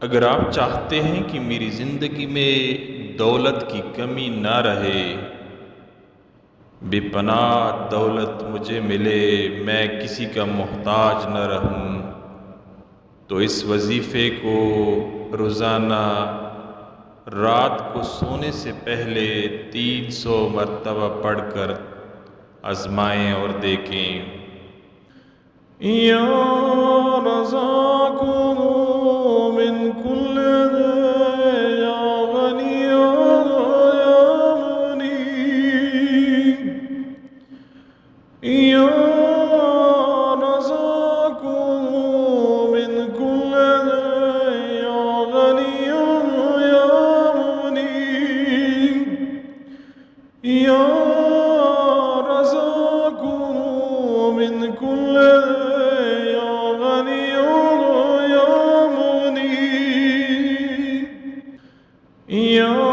अगर आप चाहते हैं कि मेरी ज़िंदगी में दौलत की कमी ना रहे, बेपनाह दौलत मुझे मिले, मैं किसी का मोहताज न रहूं, तो इस वजीफ़े को रोज़ाना रात को सोने से पहले 300 मरतबा पढ़कर आजमाएं और देखें। या रज़ाक़ु मिन कुल्लि या गनी या मुनीब, या रज़ाक़ु मिन कुल्लि या गनी या मुनीब, या रज़ाक़ु मिन कुल्लि या गनी या मुनीब, या